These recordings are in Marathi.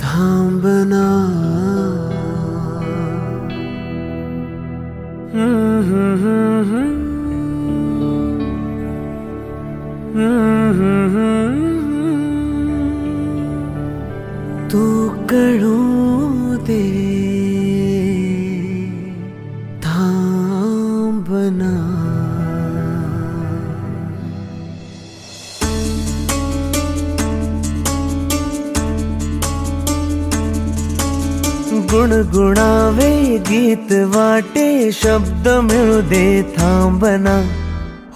थांबना तू कळू दे थांबना गुणगुणावे गीत वाटे शब्द मिळू दे थांबना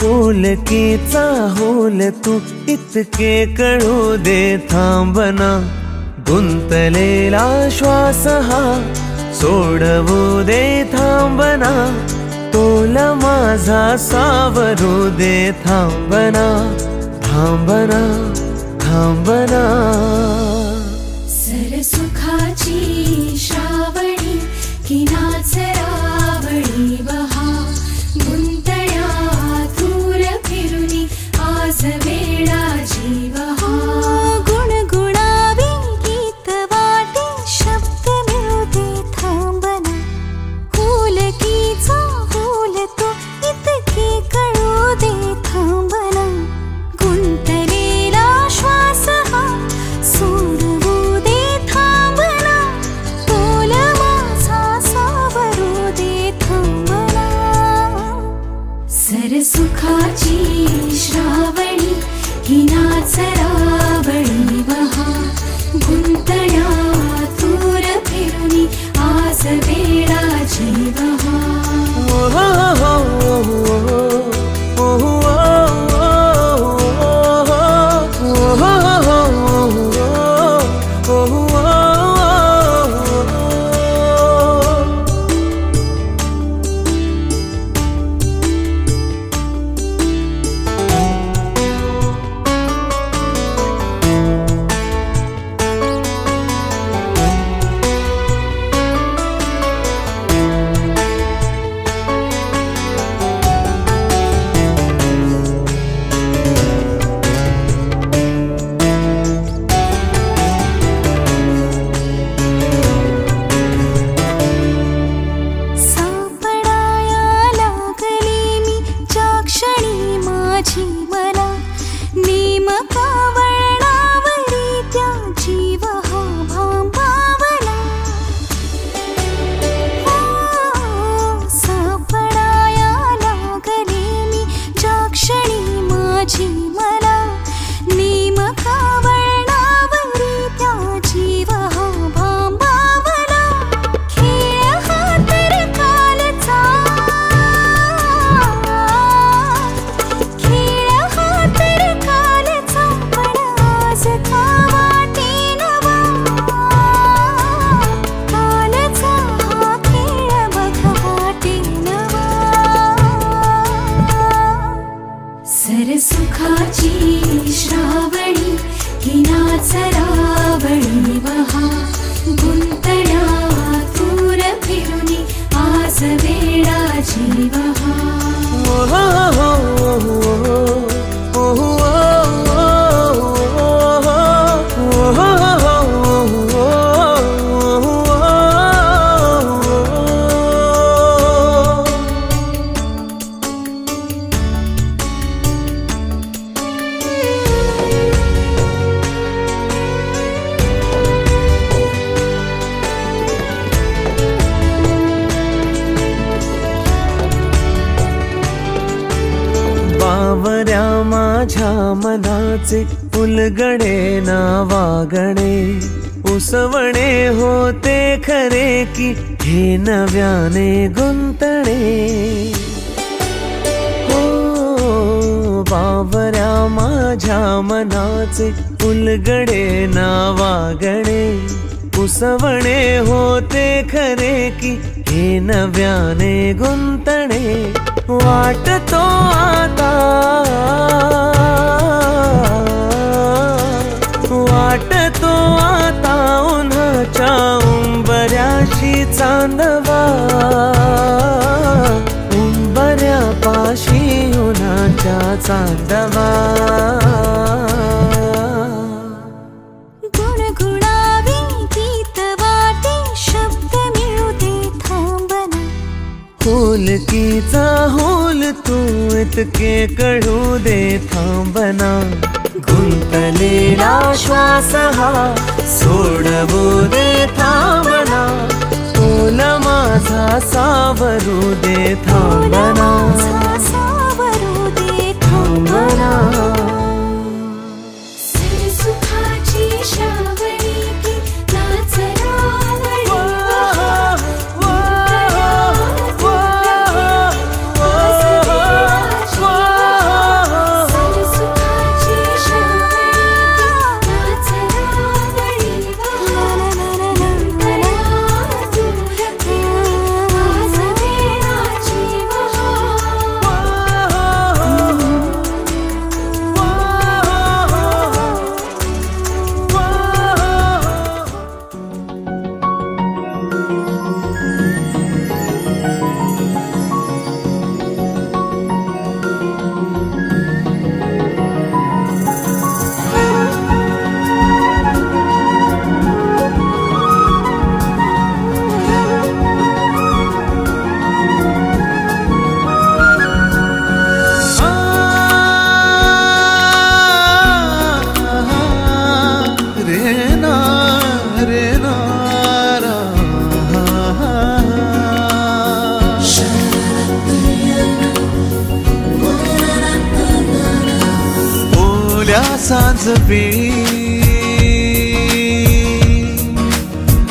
होलकीचा होल तू इतके कळू दे थांबना गुंतलेला श्वास हा सोडवू दे थांबना तोल माझा सावरू दे थांबना थांबना थांबना सरसुखाची श्रावणी की नाचरावळी बहा गुंतळ्या दूर फिरुनी आज वेळा जीवहा गुणगुणावी गीत वाटे शब्द मिळू दे थांबना होलकीचा होल तो इतके कळू दे थांबना गुंतलेला श्वास हा सोडवू दे थांबना तोल माझा सावरू दे थांबना सरसुखाची श्रावणी ही नाचरावळी बहा गुंतळ्या दूर फिरुनी आज वेळा जीवहा सरसुखाची श्रावणी ही नाचरावळी बहा गुंतळ्या दूर फिरुनी आज वेळा जीवहा बावऱ्या माझ्या मनाचे उलगडे ना वागणे उसवणे होते खरे की हे नव्याने गुंतणे हो बावऱ्या माझ्या मनाचे उलगडे ना वागणे उसवणे होते खरे की हे नव्याने गुंतणे वाटतो आता उन्हाच्या उंबऱ्याशी चांदवा उंबऱ्यापाशी उन्हाच्या चांदवा गुणगुणावी गीत वाटे शब्द मिळू दे थांबना होलकीचा होल तू इतके कळू दे थांबना गुंतलेला श्वास हा सोडवू दे थांबना तोल माझा सावरू दे थांबना सावरू दे थांबना सुखाची श्रावणी की नाच रावणी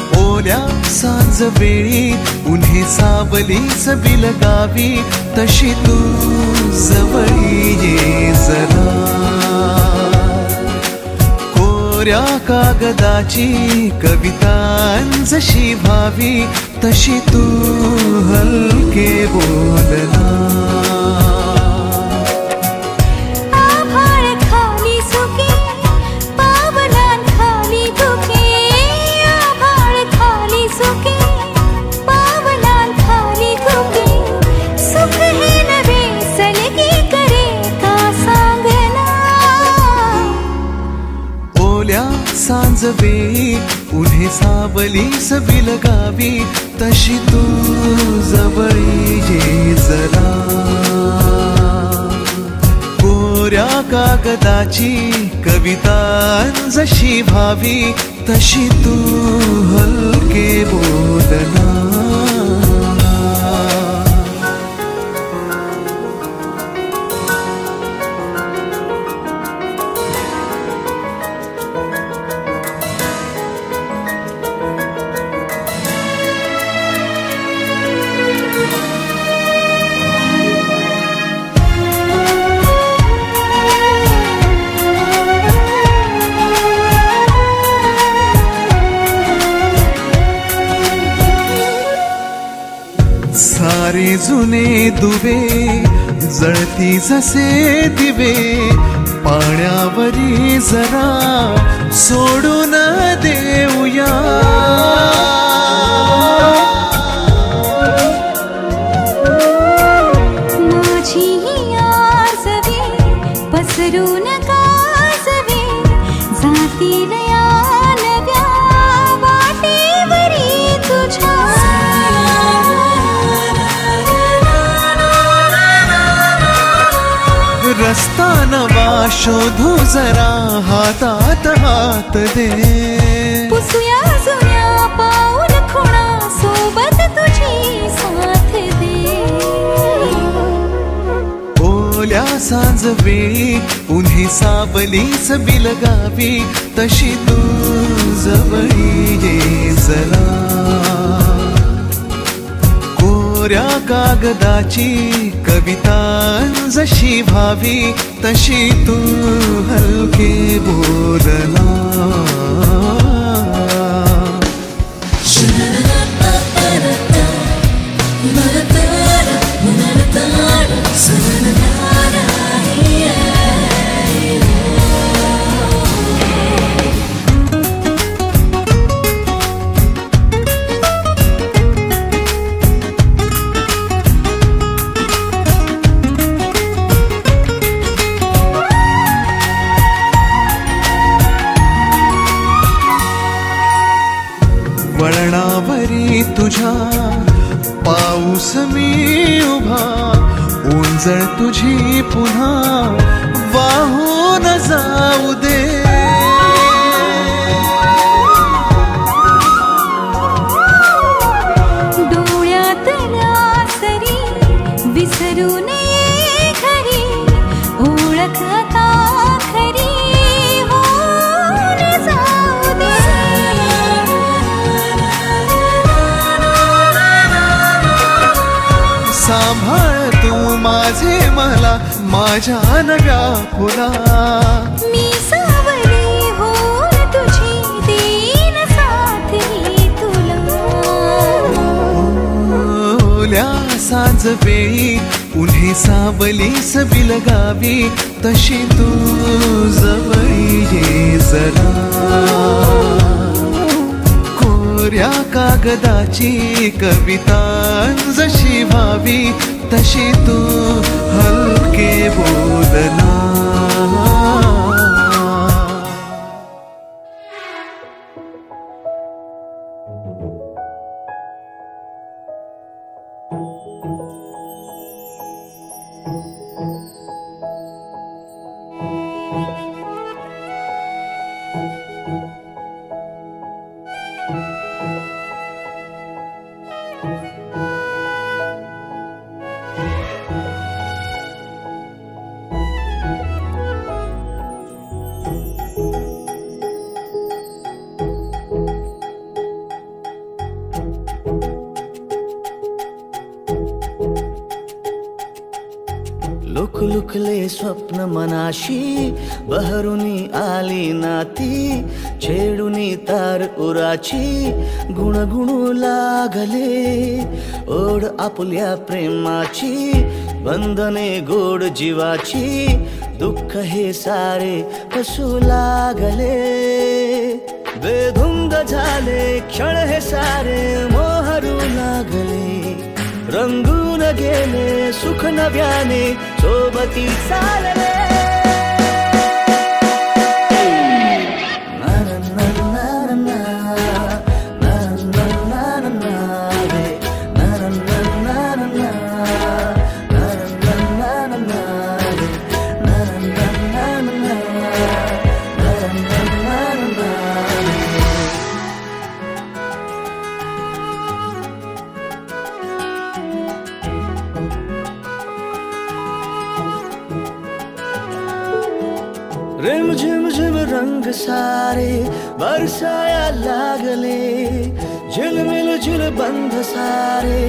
ओल्या सांजवेळी उन्हे सावलीच बिलगावी तशी तू जवळी ये जरा कोऱ्या कागदाची कविता जशी भावी तशी तू हलके बोलना सांजवेळी उन्हे सावलीच बिलगावी तशी तू जवळी ये जरा कोऱ्या कागदाची कविता जशी भावी तशी तू हलके बोलना सारे जुने दुवे जळती जसे दिवे पाण्यावरी जरा सोडून देऊया माझी आसवे पसरून कासवे जातील या नव्या वाटेवरी तुझ्या रस्ता नवा शोधू जरा हातात हात दे पुसूया जुन्या पाऊल खुणा सोबत तुझी साथ दे ओल्या सांजवेळी उन्हे सावलीच बिलगावी तशी तू जवळी ये जरा कोऱ्या कागदाची कविता जशी भावी तशी तू हलके बोलना तुझ्या पाऊस मी उभा ओंजळ तुझी पुन्हा वाहून जाऊ दे डोळ्यातल्या सरी विसरू नये खरी ओळख आता खरी होऊन जाऊ दे सांभाळ तू माझे मला माझ्या नव्या फुला मी सावली होऊन तुझी देईन साथ ही तुला ओल्या सांज वेळी उन्हे सावलीस बिलगावी तशी तू जवळी ये जरा कोऱ्या कागदाची कविता जशी व्हावी तशी तू हलके बोलना लुकलुकले स्वप्न मनाशी बहरुनी आली नाती छेडुनी तार उराची गुणगुणू लागले ओढ आपुल्या प्रेमाची बंधने गोड जीवाची दुःख हे सारे कसू लागले बेधुंद झाले क्षण हे सारे मोहरू लागले रंगून गेले सुख नव्याने सोबती चालले रिम झिम झिम रंग सारे बरसाया लागले झिलमिल झिल बंध सारे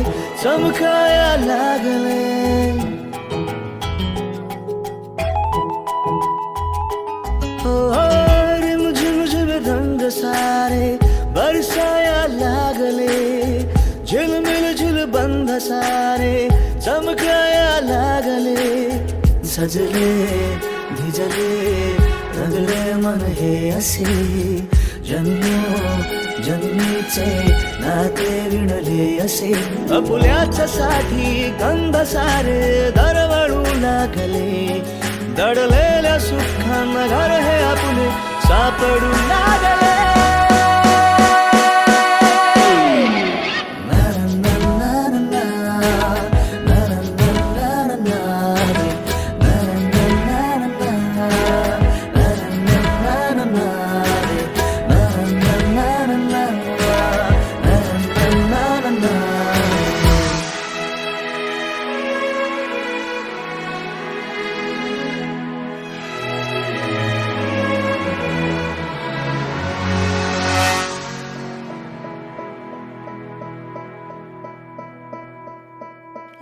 चमकाया लागले रिम झिम झिम रंग सारे बरसाया लागले झिलमिल झिल बंध सारे चमकाया लागले सजले भिजले रंगले मन हे असे जन्मीचे नाते विणले असे अपुल्याच्या साठी गंध सारे दरवळू लागले दडलेल्या सुखांना घर हे आपले सापडू लागले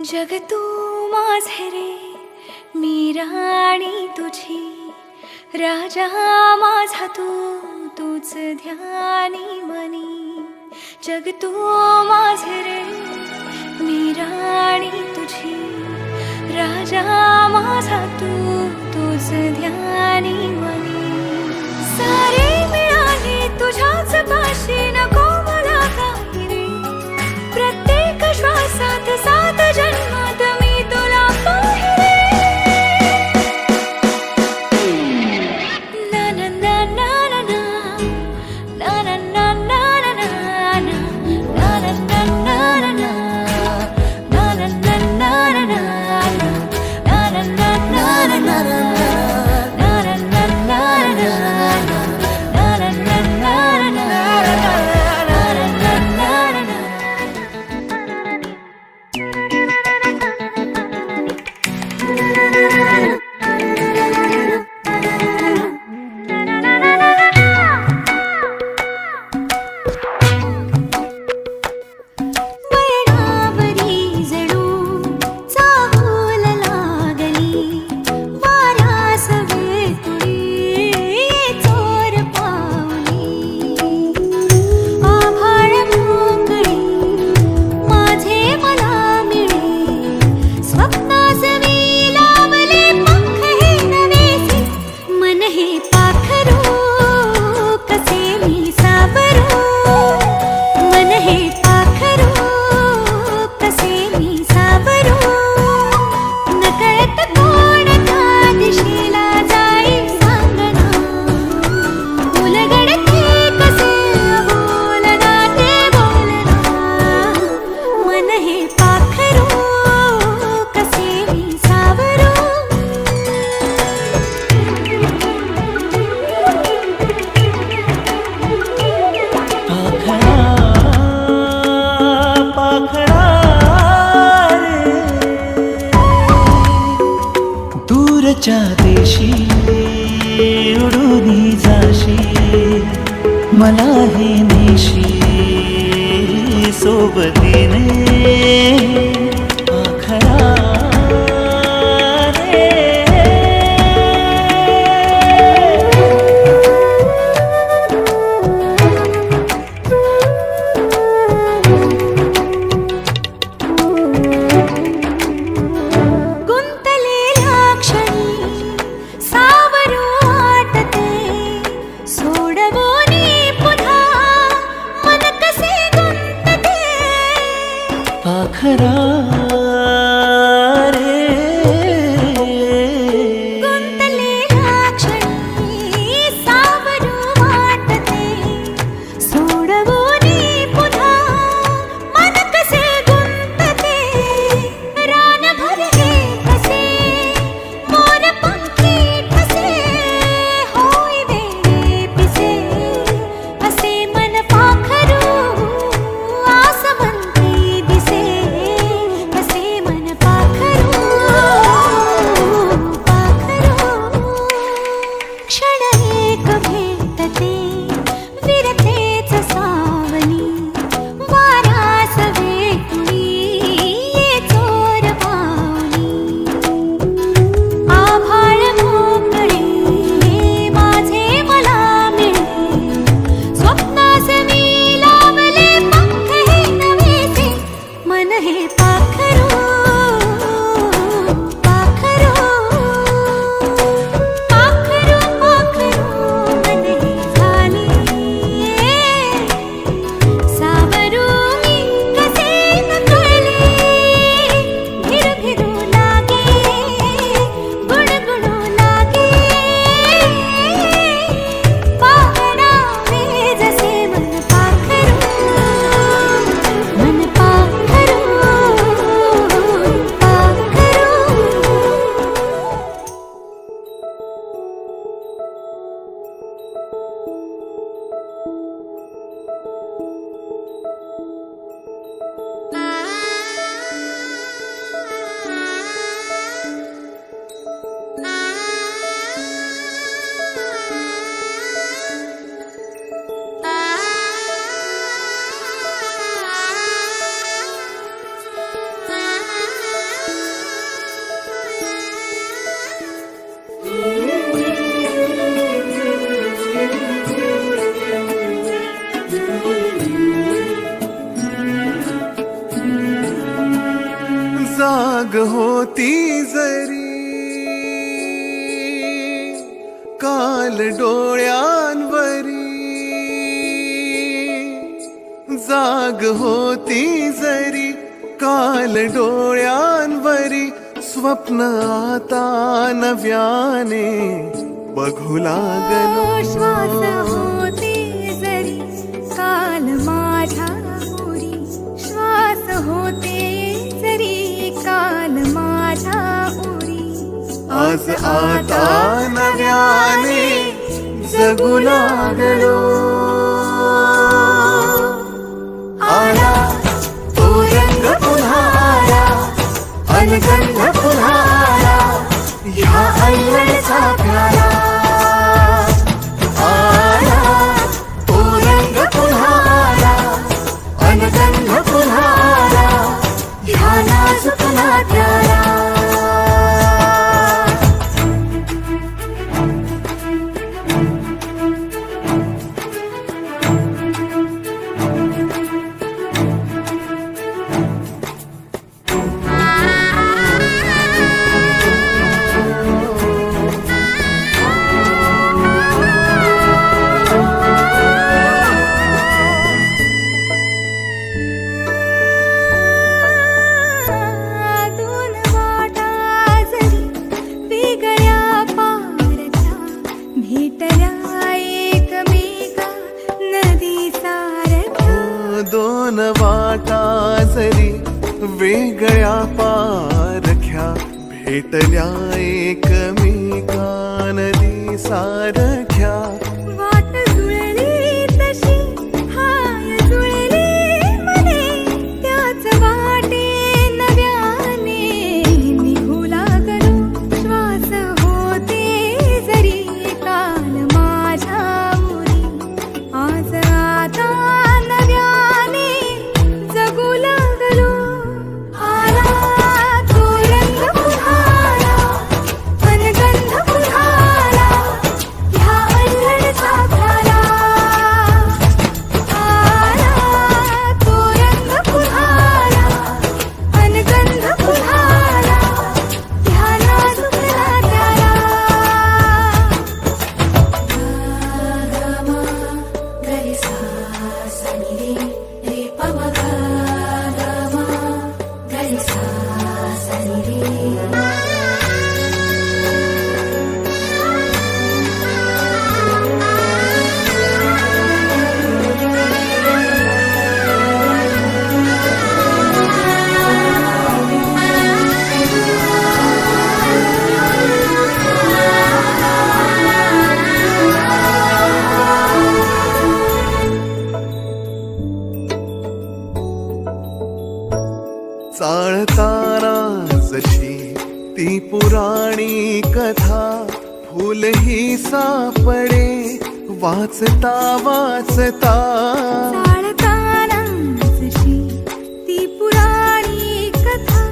जग तू माझे रे मी राणी तुझी राजा माझा तूच ध्यानी मनी जग तू माझे रे मी राणी तुझी राजा माझा तूच ध्यानी मनी सारे मिळाले तुझ्याच पाशी नको मला काही रे प्रत्येक श्वासात सात जन्मात मी तुला पाहिले ना ना ना ना ना ना ना ना ना ना ना ना ना ना दूरच्या देशी उडून जाशी मला हे नेशी सोबतीने आखरा जाग होती जरी काल डोळ्यांवरी, जाग होती जरी काल डोळ्यांवरी, स्वप्न आता नव्याने बघू लागलो. श्वास होते जरी काल माझ्या उरी, श्वास होते जरी काल माझ्या उरी, आज आता नव्याने जगू लागलो. आला तो रंग पुन्हा आला, अलगंध पुन्हा आला, ह्या अल्लडचा प्याला. आला तो रंग पुन्हा आला, अलगंध पुन्हा आला, ह्या नाजुकला प्याला. दोन वाटा जरी वेगळ्या पारख्या, भेटल्या एकमेका नदी सारख्या. वाट जुळली तशी हाय जुळली मने, त्याच वाटे नव्याने निघू लागलो. श्वास हो चाळताना जशी ती पुराणी कथा फुल ही सापडे वाचता वाचता. चाळताना जशी ती पुराणी कथा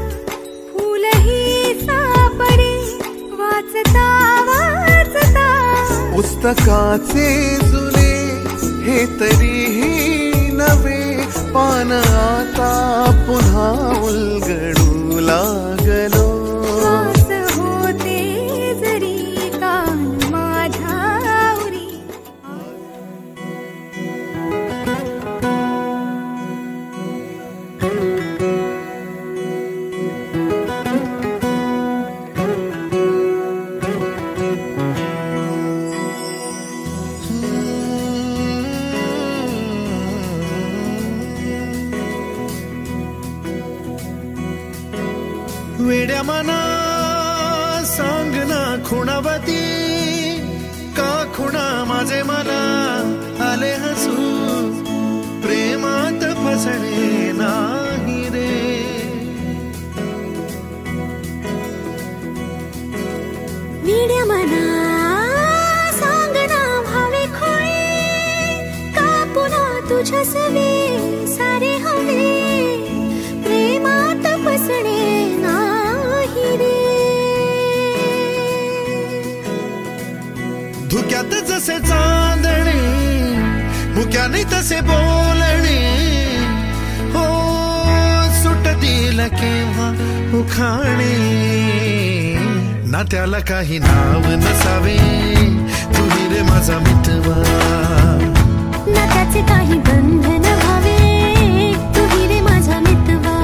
फुल ही सापडे वाचता वाचता. पुस्तकाचे जुने हे तरीही नवे पान आता पुन्हा उलगडू लागलो. श्वास होते जरी काल माझ्या उरी. वेड्या मना सांग ना खुणावती का खुणा माझे मला आले हसू. प्रेमात फसणे नाही रे. वेड्या मना सांग ना भावे खोळे का पुन्हा तुझ्या सवे सारे हवे. प्रेमात फसणे नाही रे. धुक्यात जसे चांदणे मुक्याने तसे बोलणे. हो सुटतील केव्हा उखाणे. ना त्याला काही नाव नसावे तुही रे माझा मितवा. ना त्याचे काही बंधन व्हावे तुही रे माझा मितवा.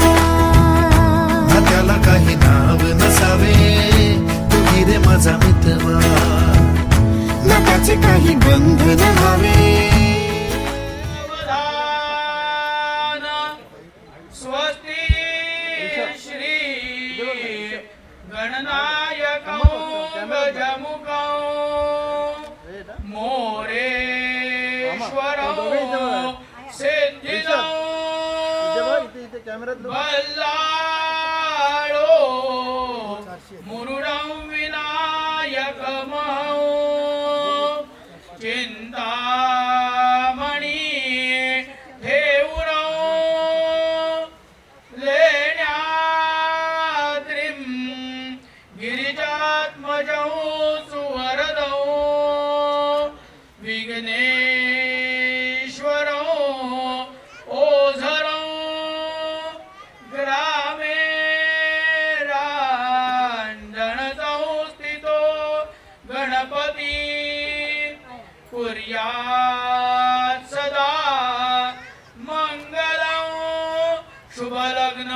ना त्याला काही नाव नसावे तुही रे माझा मितवा. ना त्याचे काही बंधन व्हावे. स्वस्ति श्री गणनायकं गजमुखं मोरेश्वरं सिद्धिदं बल्लाळो मुरुडं विनायकमहं चिंतामणी ठेवुरं लेण्याद्रिं गिरिजात्मजं सुवरदं विघ्नेश्वरं ओझरं ग्रामे रांजणतं स्थितो गणपती कुर्यात् सदा मंगलं. शुभलग्न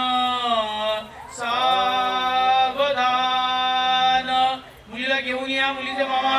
सावधान. मुलीला घेऊन या मुलीचे मामा.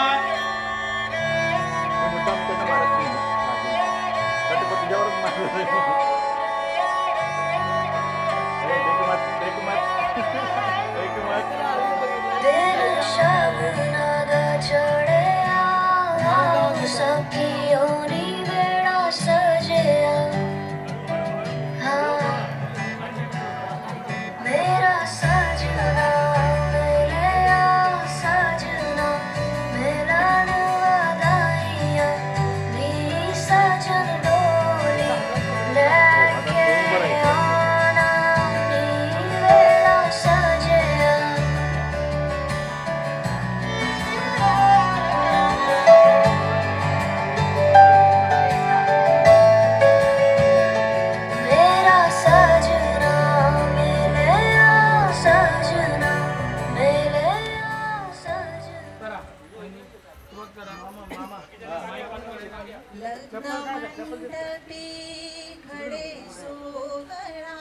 खडे सोहळा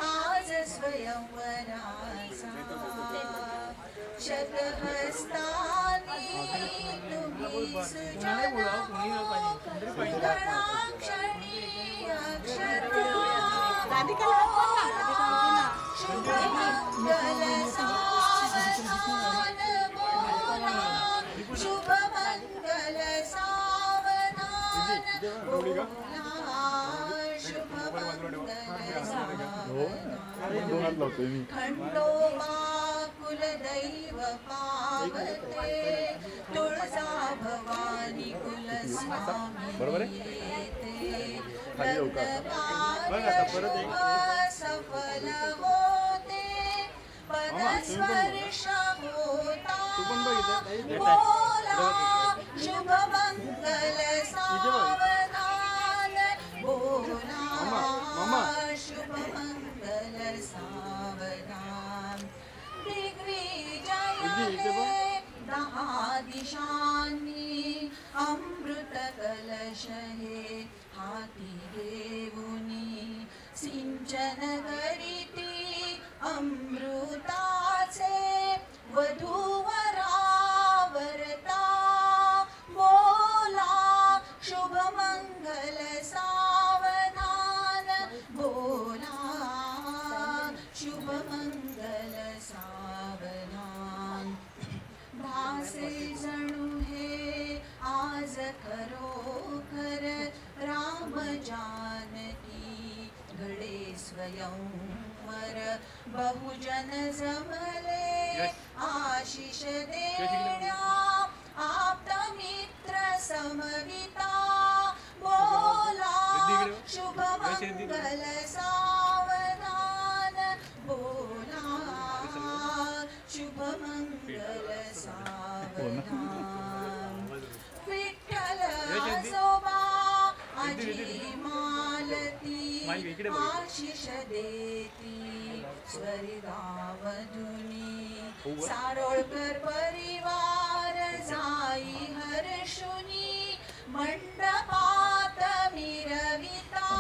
आज स्वयंवराचा. शतहस्तानी तुम्ही सुजना गणाक्षणी अक्षता. शुभमंगल सावधान बोला. शुभमंगल सावधान बोला. शुभमंगल खंडोबा कुलदैव पावते तुळजा भवानी कुलस्वामी येते लग्नकार्य सफल होते पदस्पर्श होता बोला शुभ मंगल सावधान बोला शुभ मंगल सावधान दिग्विजय 10 दिशांनी अमृत कलश हे हाती घेऊनी सिंचन करीती अमृताचे वधूवरा वरता बोला शुभ मंगल सावधान बोला शुभ मंगल सावधान भासे जणू हे आज खरोखर राम जानकी घडे स्वयंवर बहुजन जमले आशिष देण्या आप्त मित्र समविता बोला शुभ मंगल सावधान बोला शुभ मंगल सावधान विठ्ठल आजोबा आजी मालती आशिष देती स्वर्गावधुनी सारोळकर परिवार जाई हर्षुनी मंडपात मिरविता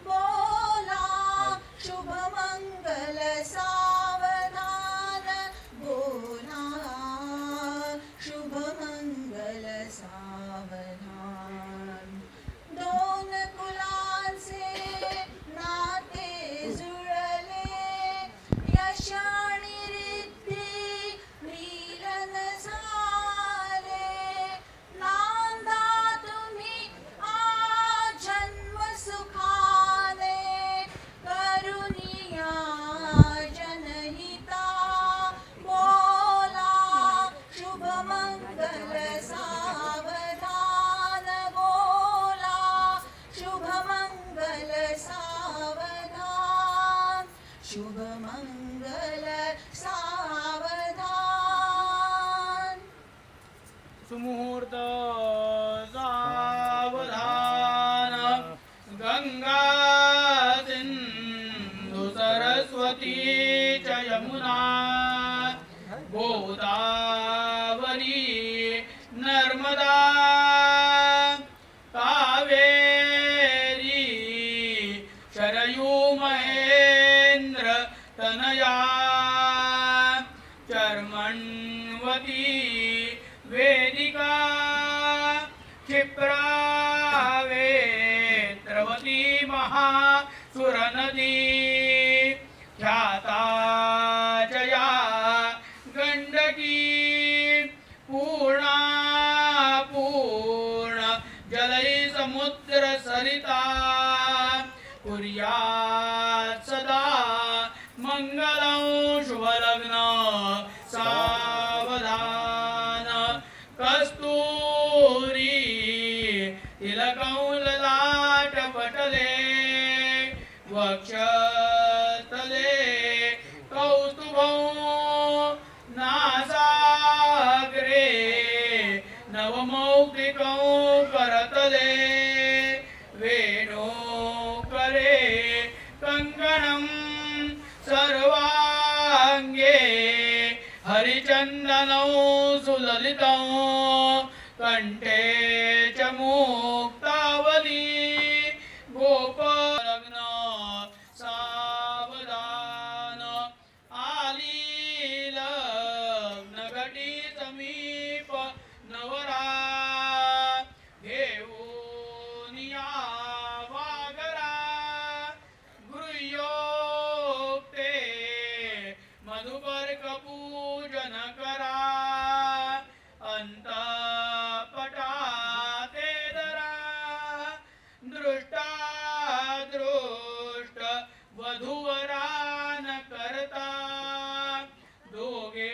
बोला शुभ मंगल सावधान बोला शुभ मंगल सावधान दोन कुलाचे नाते जुळले यश आणि रिद्धी मिलन झाले नांदा तुम्ही जन्म सुखाने करुणिया जनहिता बोला शुभ मंगल सावधान बोला शुभ मंगल सावधान शुभ मंगल सावधान सुमुहूर्त सावधान गंगा सिंधु सरस्वती च यमुना गोदावरी नर्मदा कावेरी शरयू महेंद्र तनया चर्मण्वती वेदिका क्षिप्रावेत्रवती महासुरनदी ख्याता जया गंडकी पूर्णा पूर्ण जलै समुद्र सरिता कुर्यात् सदा मंगलं शुभलग्न सावधान कस्तूरी तिलकं ललाटपटले वक्षतले कौस्तुभं नासाग्रे नवमौक्तिकं करतले वेणुकरे कंकणं सर्वांगे हरिचन्दनं सुललितं कंठे च मुक्तावली गोपलग्न सावधान आली लग्नघटी समीप नवरा घेऊन या वागरा गृह्योक्ते मधुपर्क पूजन करा अंत वधूवरान करता दोघे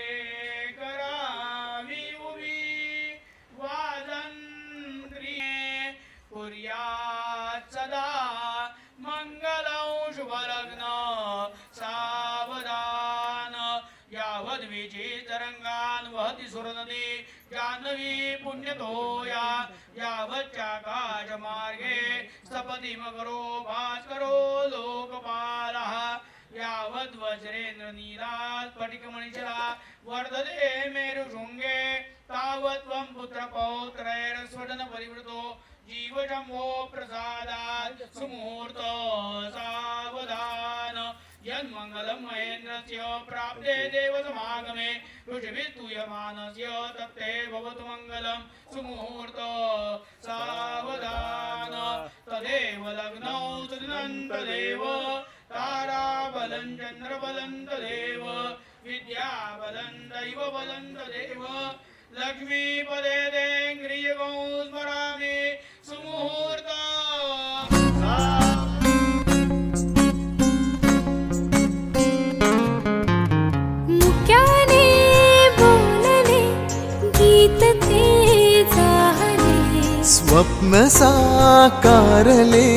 करावी उभी वाजंत्री कुर्यात सदा मंगलौ शुभ लग्न सावधान यावद् विचितरंगान वहति सुरनदी जाह्नवी पुण्यतोया यावच्चाकाश मार्गे सपदि मकरो भास्करो लोकपालः यावद् वज्रेन्द्र नीलात् स्फटिकमणिचला वर्धते मेरुशृङ्गे तावत् त्वं पुत्रपौत्रैरस्वदन परिवृतो जीवजम्भो प्रसादात् सुमुहूर्त सावधान यन्मङ्गलं महेन्द्रस्य प्राप्ते देवसमागमे ऋषिभिस्तूयमानस्य तत्ते भवतु मङ्गलं सुमुहूर्त सावधान तदेव लग्नौ सुदिनं तदेव ताराबलं चन्द्रबलं तदेव विद्याबलं दैवबलं तदेव लक्ष्मीपदे देङ्ग्रियगौ स्मरामि सुमुहूर्त मुक्याने बोलले गीत ते जाहले स्वप्न साकारले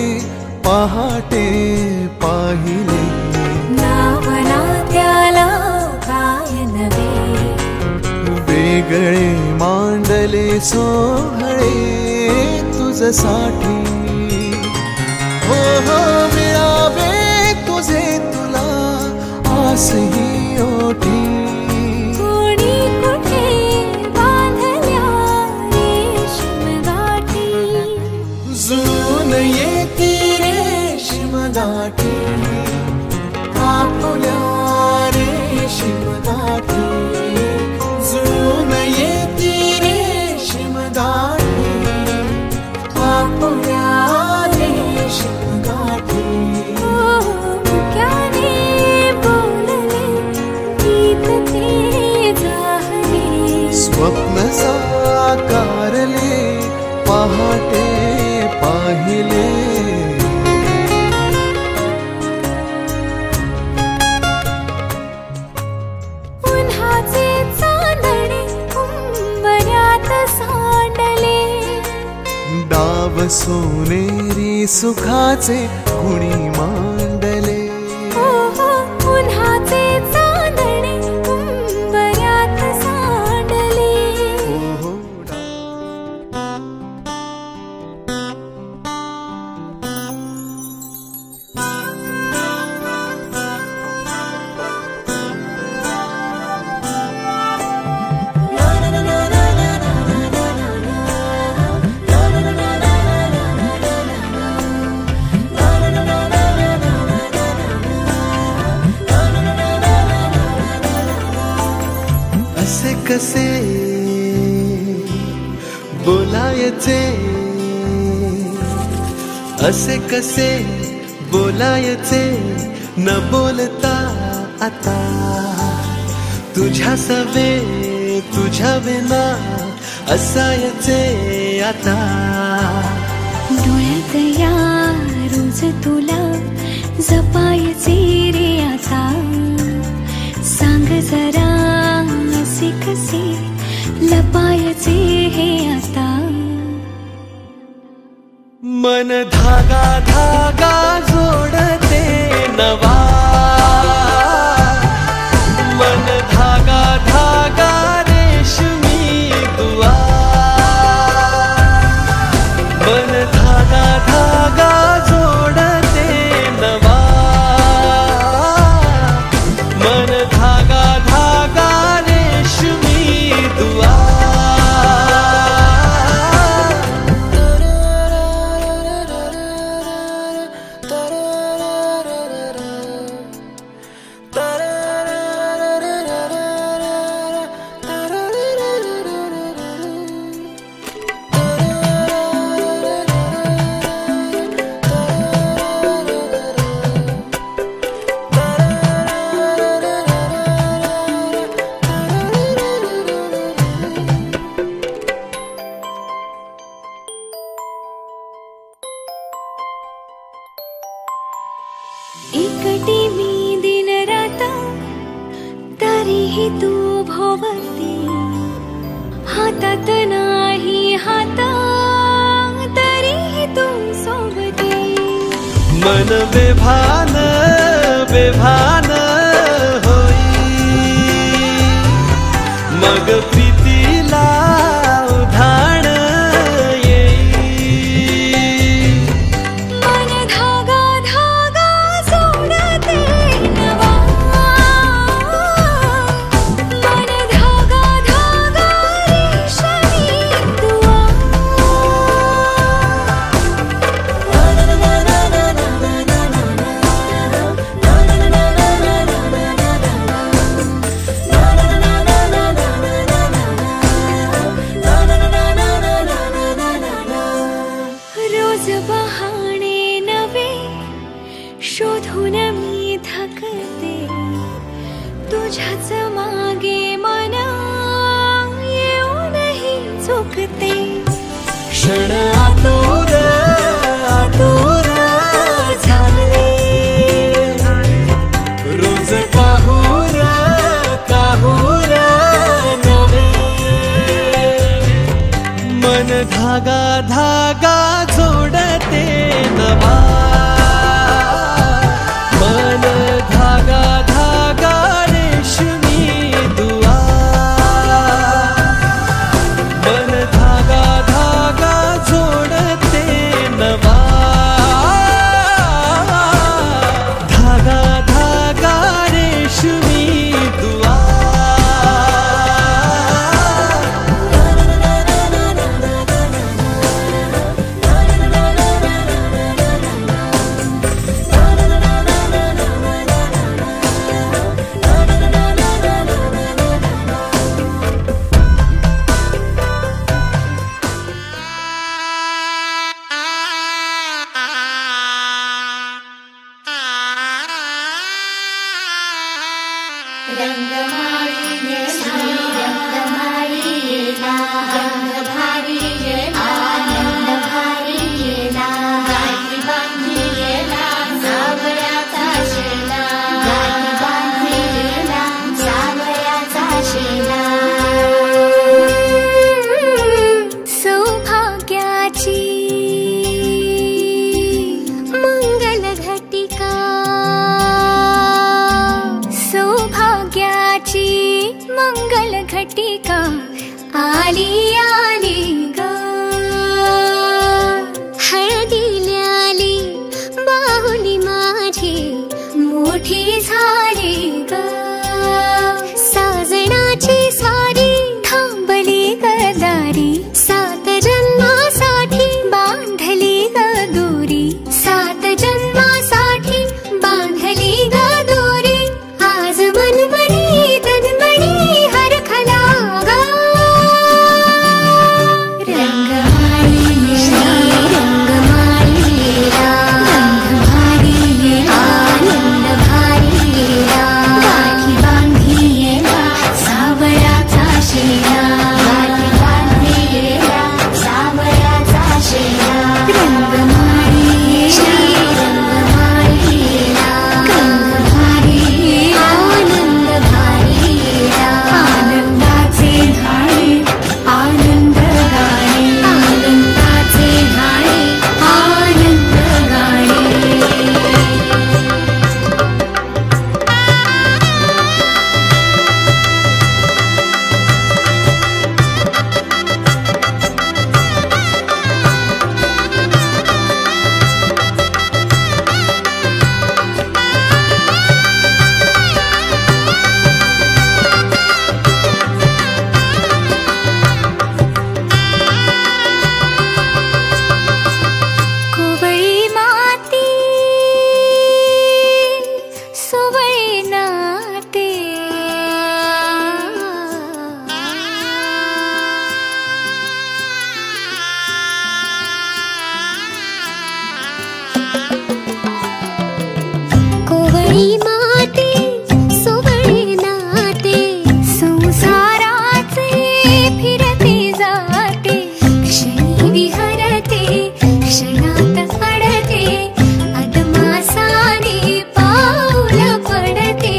पहाटे पाहिले नावना त्याला काय नवे वेगळे मांडले सोहळे तुझसाठी हो हो मिळावे तुझे तुला आसही ओठी कोणी कुठे बांधल्या रेशीम गाठी जुळून येती रेशीम गाठी आपुल्या रेशीम गाठी जुळून येती रेशीम गाठी आपुल्या रेशीम गाठी मुक्याने बोलले गीत ते जाहले स्वप्न साकारले पहाटे पाहिले उन्हाचे चांदणे उंबऱ्यात सांडले डाव सोनेरी सुखाचे कुणी मांडले हो हो उन्हाचे चांदणे उंबऱ्यात सांडले हो हो असे कसे बोलायचे असे कसे बोलायचे न बोलता आता तुझ्या सवे तुझ्या विना असायचे आता डोळ्यात या रोज तुला जपायचे रे आता सांग जरा असे कसे लपायचे हे आता मन धागा धागा जोडते नवा मन धागा धागा रेशमी दुआ मन धागा धागा जोडते नवा मन धागा धागा रेशमी दुआ तरीही तू भोवती, हातात नाही हात तरीही तू सोबती. मन बेभान बेभान होई, मग प्रीतीला उधाण येई. मन धागा धागा सोडते नवा, मन धागा धागा रेशमी दुआ. रोज बहाणे नवे शोधून मी थकते, तुझ्याच मागे मन येऊनही चुकते. क्षण आतुर आतुर झाले, रोज काहूर काहूर नवे. मन धागा धागा जोडते नवा, मन धागा धागा रेशमी दुआ. मन धागा धागा जोडते नवा, धागा धागा रेशमी दुआ. सौभाग्याची मंगल घटिका, सौभाग्याची मंगल घटिका आली आली ग. हळदीला आली बाहुली माझी मोठी झाली ग. साजणाची स्वारी थांबली गदारी, 7 जन्मासाठी बांधली ग दोरी, 7 जन्मासाठी बांधली ग दोरी. आज मनमणी तन्मणी हरखला ग. रंगमाळी रंगमाळी गंध भारी आनंद भारी गाठी बांधी सावळ्याचा शेरा, गाठी बांधी सावळ्याचा शेरा. रंगमाळी रंगमाळी गंध भारी आनंद भारी आनंदाचे झाले आनंद गाणे, आनंदाचे झाले आनंद गाणे. कोवळी माती सोवळी नाते, कोवळी माती सोवळी नाते, संसाराचे फिरते जाते. क्षणी विहरते क्षणात अडते, अदमासाने पाऊल पडते.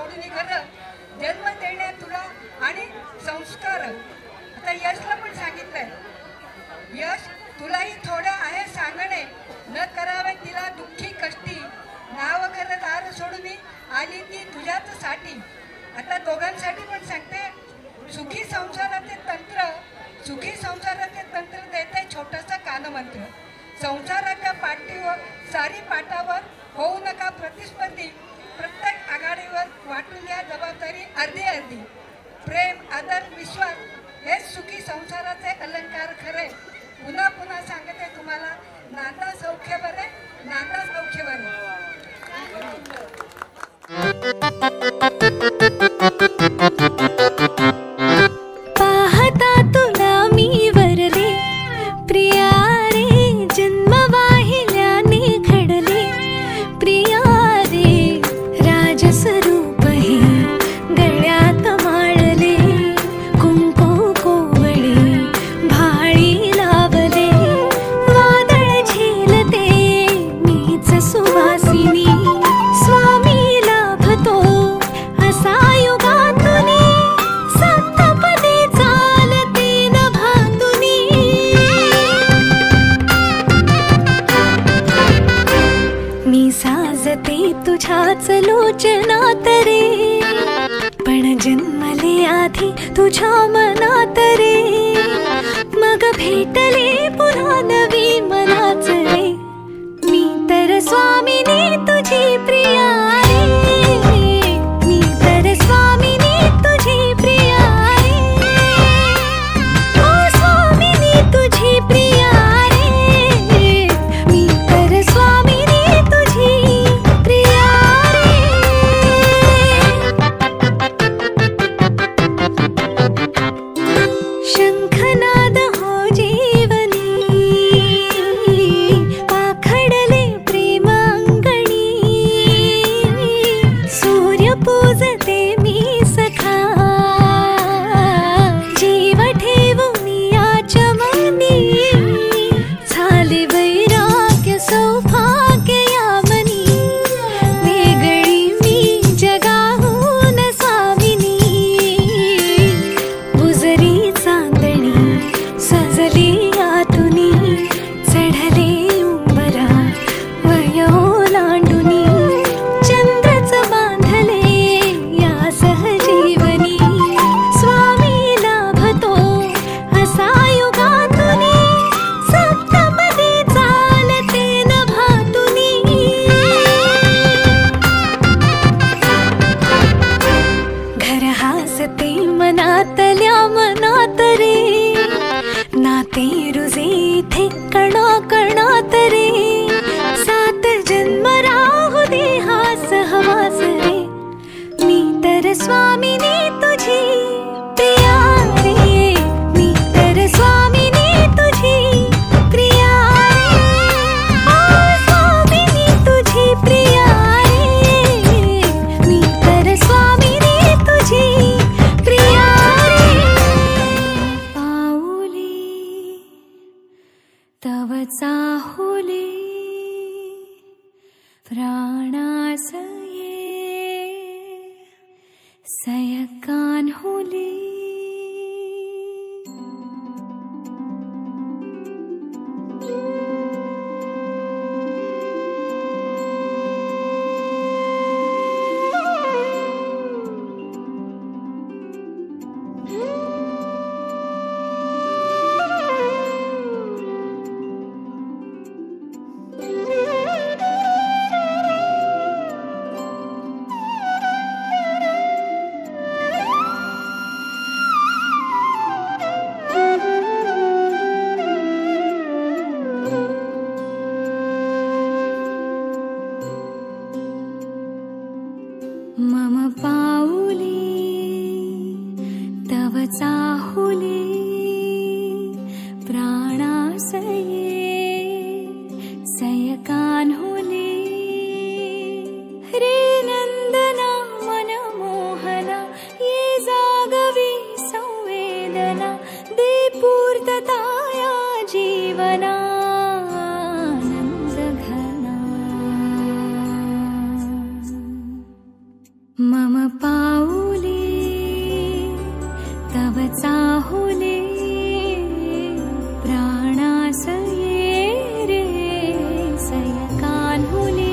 सोडून खरं जन्म देण्यात तुला आणि संस्कार. आता यशला पण सांगितलंय, यश तुलाही थोडं आहे सांगणे, न करावे तिला दुःखी कष्टी, नाव खरं दार सोडून आली ती तुझ्याच साठी. आता दोघांसाठी पण सांगते, सुखी संसाराचे तंत्र देते छोटंसं कानमंत्र. संसाराच्या पाठीवर सारी पाठावर होऊ नका प्रतिस्पर्धी, प्रत्येक आघाडीवर वाटून घ्या जबाबदारी अर्धी अर्धी. प्रेम, आदर, विश्वास हेच सुखी संसाराचे अलंकार खरे. पुन्हा पुन्हा सांगते तुम्हाला, नांदा सौख्य बरे, नांदा सौख्य बरे. पाहता तुला मी वरले प्रिया रे, जन्म वाहिल्याने घडले प्रिया रे. राजस्वरूप हे गळ्यात माळले, कुंकू कोवळे भाळी लावले. वादळ झेलते मीच सुवासिनी, स्वामी लाभतो असा युगातुनी. सप्तपदी चालते नभातुनी. मी साजते तुझ्याच लोचनात रे, पण जन्मले आधी तुझ्या मनात रे. मग भेटले पुन्हा नवी मनाच रे, मी तर स्वामिनी तुझी प्रिया रे. मी तर स्वामिनी तुझी प्रिया रे. ओ स्वामिनी तुझी प्रिया रे. मी तर स्वामिनी तुझी प्रिया रे. शंखनाद हो जीवनी, पाखडले प्रेम अंगणी. सूर्य पूजते मी सखा, जीव ठेवून याचमनी. झाले वैराग्य सौभाग्य यामनी, वेगळी मी जगाहून स्वामिनी. बुजरी चांदणी सजली आतुनी, चढले उंबरा वयो लांडुनी. चंद्रच बांधले या सहजीवनी, स्वामी लाभतो असा युगातुनी. सप्तपदी चालते नभातुनी. घर हासते मनातल्या मनात रे, नाते रुजे इथे कणा कणात रे. सात जन्म राहू दे हा सहवास रे, मी तर स्वामिनी तुझी प्रिया रे. मी तर स्वामिनी तुझी प्रिया रे. ओ स्वामिनी तुझी प्रिया रे. मी तर स्वामिनी तुझी प्रिया रे. पाऊली तव चाहुली, प्राणास ये सयकान होली. मम पाऊली तव चाहुली, प्राणास ये सयकान होली. रे नंदना मनमोहना, ये जागवी संवेदना. दे पूर्तता या जीवना आनंद घना. मम पाऊले तव चाहुले प्राणासये रे सय कान्हुले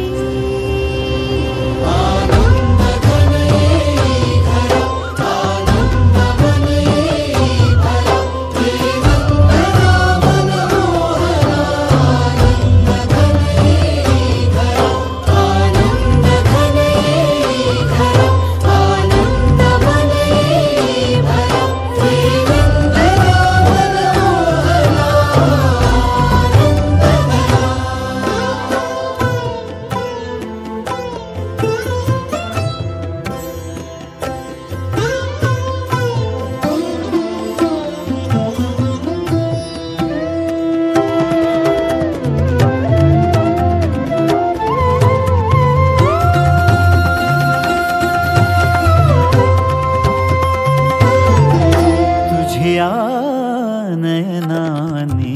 नयनाने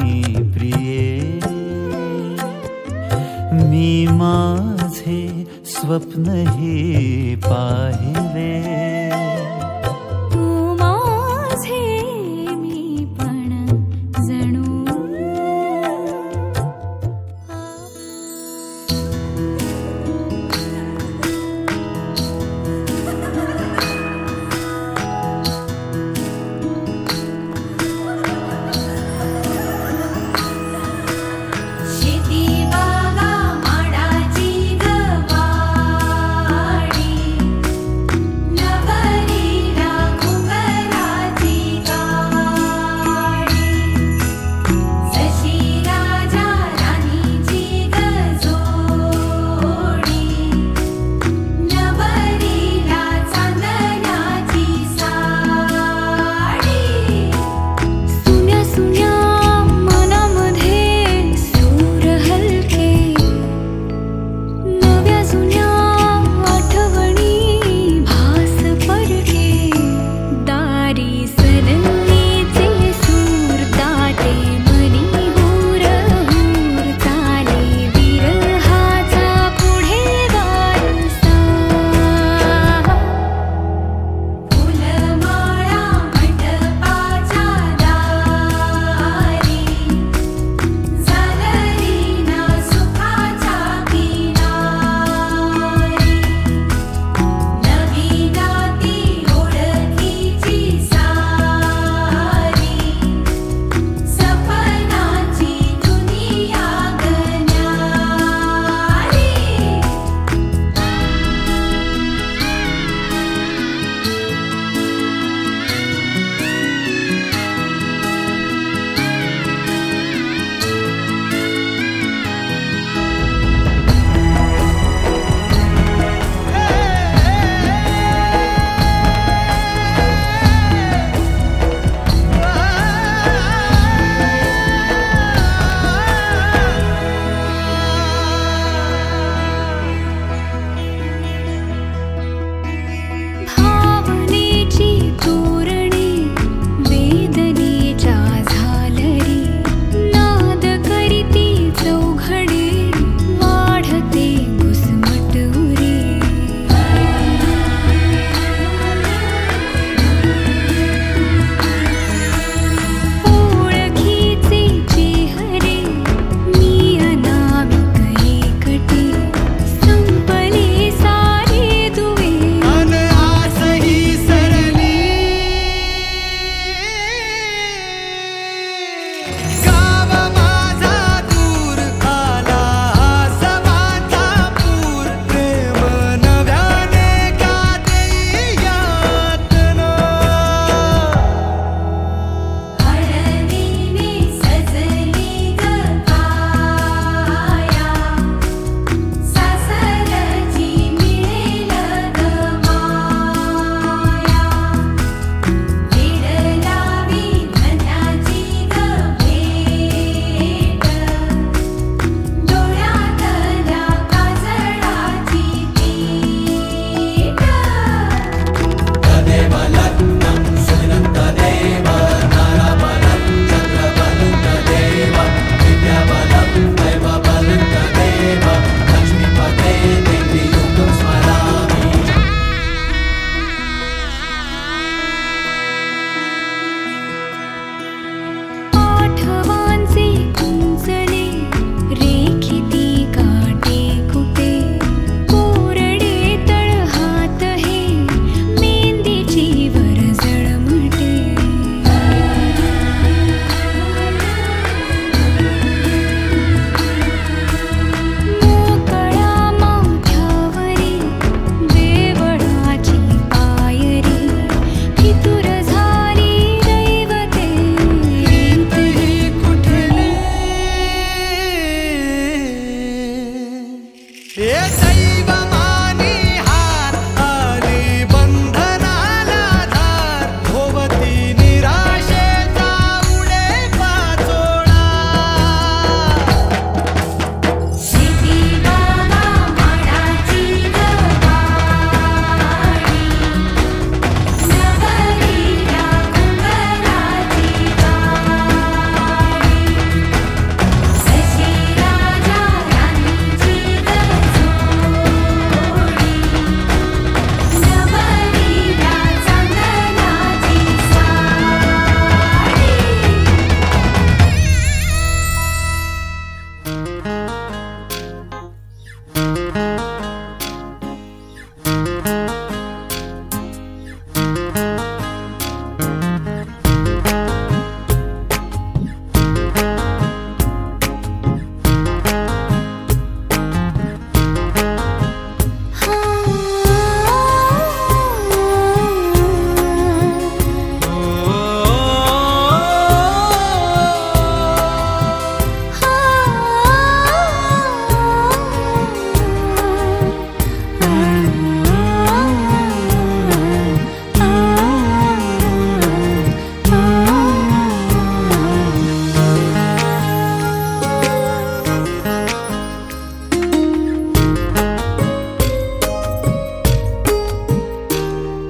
प्रिये मी माझे स्वप्न हे पाहिले तू माझे मी पण जणू शेती बागा माडाची गवा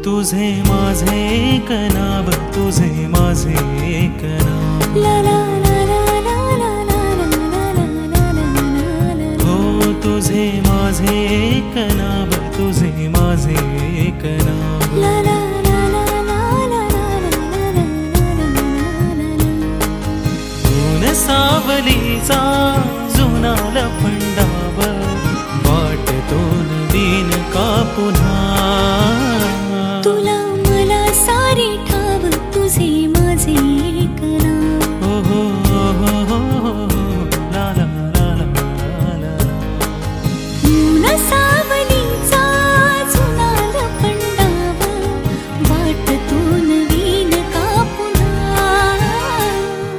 तुझे माझे एक नाव, तुझे माझे एक नाव. ला ला ला ला ला ला ला ला ला. हो तुझे माझे एक नाव, तुझे माझे एक नाव. ला ला ला ला ला ला ला. ऊन सावलीचा जुना लफंडाव, वाटतो नवीन का पुन्हा. तुला मला सारे ठाव, तुझे माझे एक नाव. हो हो हो हो हो ला ला ला ला ला. ऊन सावलीचा जुना लफंडाव, वाटतो नवीन का पुन्हा.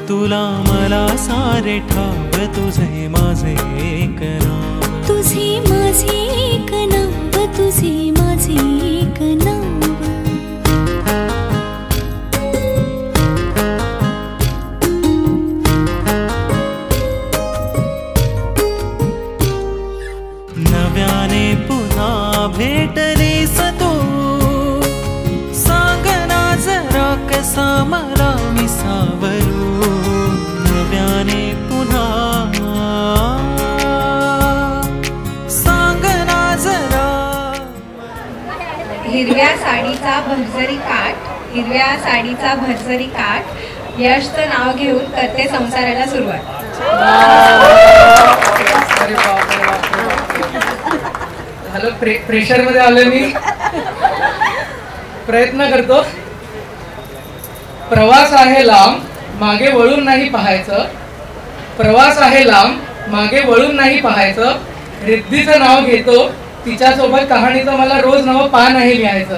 तुला मला सारे ठाव, तुझे माझे एक नाव. तुझे माझे एक नाव, तुझे माझे एक नाव. नव्याने पुन्हा भेटलीस तू, सांग ना जरा कसा मला मी सावरू. नव्याने पुन्हा सांग ना जरा. हिरव्या साडीचा भरजरी काठ, हिरव्या साडीचा भरजरी काठ, यशचं नाव घेऊन करते संसाराला सुरुवात. झालं प्रेशर मध्ये आलोय मी. प्रयत्न करतो. प्रवास आहे लांब, मागे वळून नाही पाहायचं. प्रवास आहे लांब, मागे वळून नाही पाहायचं. रिद्धीचं नाव घेतो, तिच्यासोबत कहाणीचं मला रोज नवं पान आहे लिहायचं.